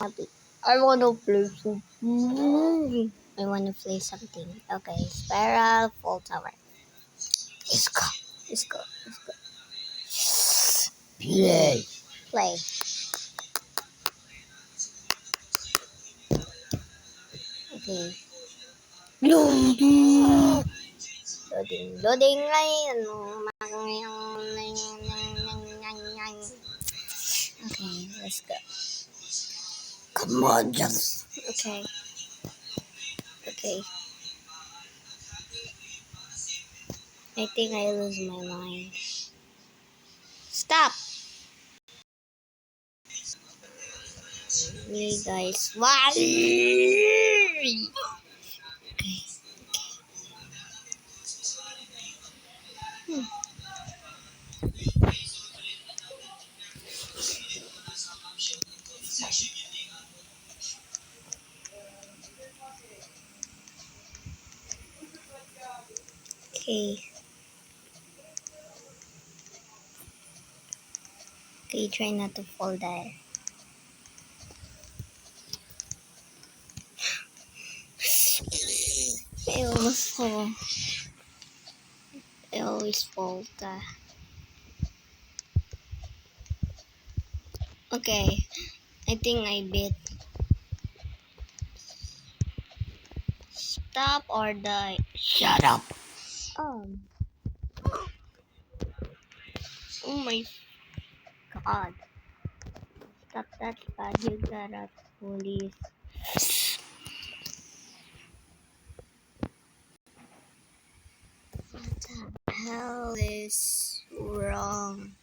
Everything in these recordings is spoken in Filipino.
I wanna play something. I wanna play something. Okay, Spiral Fall Tower. Let's go. Let's go. Let's go. Play. Play. Okay. Loading. Loading ngayon. Okay, let's go. Come on, just. Okay. Okay. I think I lose my mind. Stop! Me guys. Why? Okay. Okay. Okay, try not to fall there. I almost fall. I always fall there. Okay. I think I beat. Stop or die. Shut up. Oh. Oh my god. Stop that bad. You gotta police. What the hell is wrong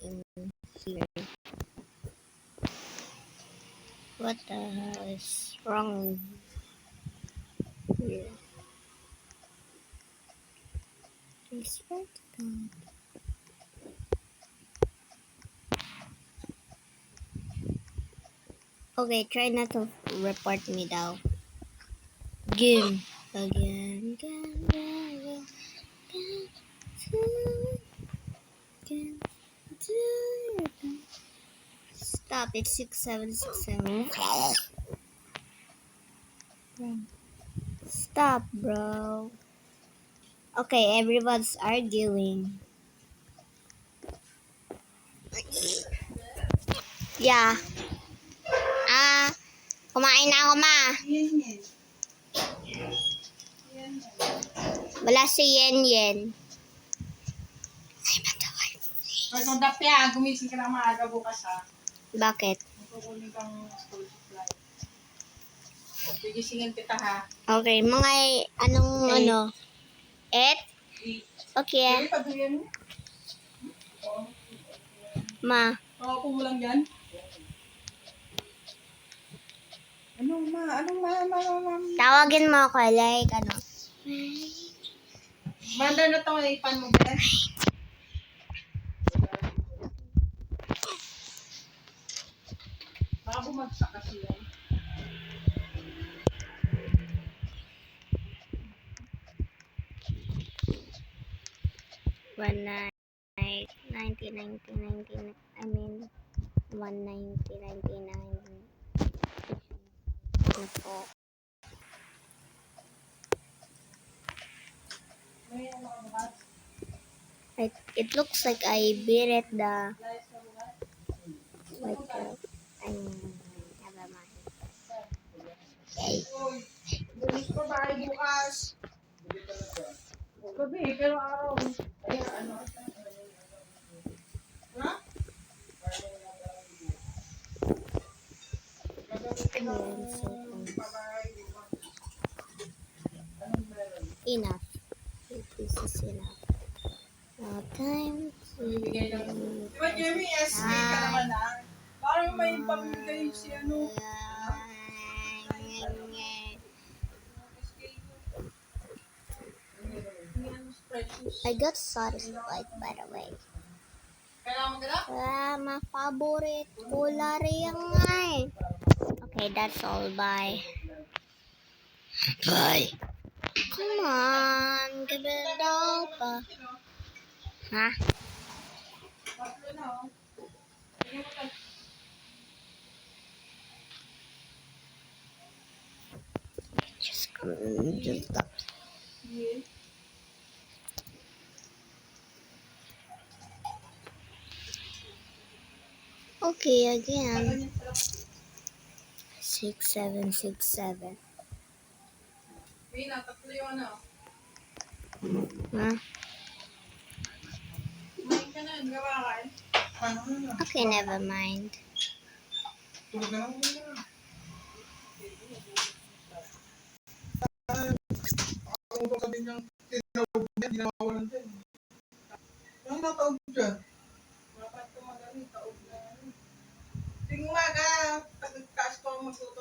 in here? What the hell is wrong here? I swear to God. Okay, try not to report me down. Again. Again. Stop, it's 6767. Stop, bro. Okay, everyone's arguing. Yeah. Kumain na ako, ma. Wala si Yen Yen. Ay, mataway. Ay, kung dapya, gumising ka na maaga bukas ha. Bakit? Magkukunin kang school supply. Gigisingin kita ha. Okay, mga anong Okay. ano? Okay. Pwede pagduyan mo? Ma. Pakupo mo lang yan? Anong ma? Tawagin mo ako like ano. Manda na itong ipan mo, be? Baka bumagsak kasi yan. One night, 1999. I mean, 190.99. Ano po? It looks like I beat it the like never mind. Bulis pa ba ay bukas? Gabi, pero araw. Ay, ano? Ha? Ayan, so enough. This is enough. Now time to Di ba, Jeremy, SK ka naman ha? Parang may pamigay si ano. I got satisfied by the way. Kailangan mo dala? My favorite color yung ay. Okay, that's all. Bye. Bye. Come on, give it all pa. Ha? Tatlo na, oh. Just stop. Yes. Okay, again. 6767. Mina, tatlo yung ano. Huh? Kumain ka na, hindi ka makakain. Ano na? Okay, never mind. Tulog na lang muna. Kung ito sabihin niyang tinawag niya, hindi na mawalan dyan. Ano nataog dyan? Dapat tumagaling, taog na. Ting umaga, tag-cash ko magluto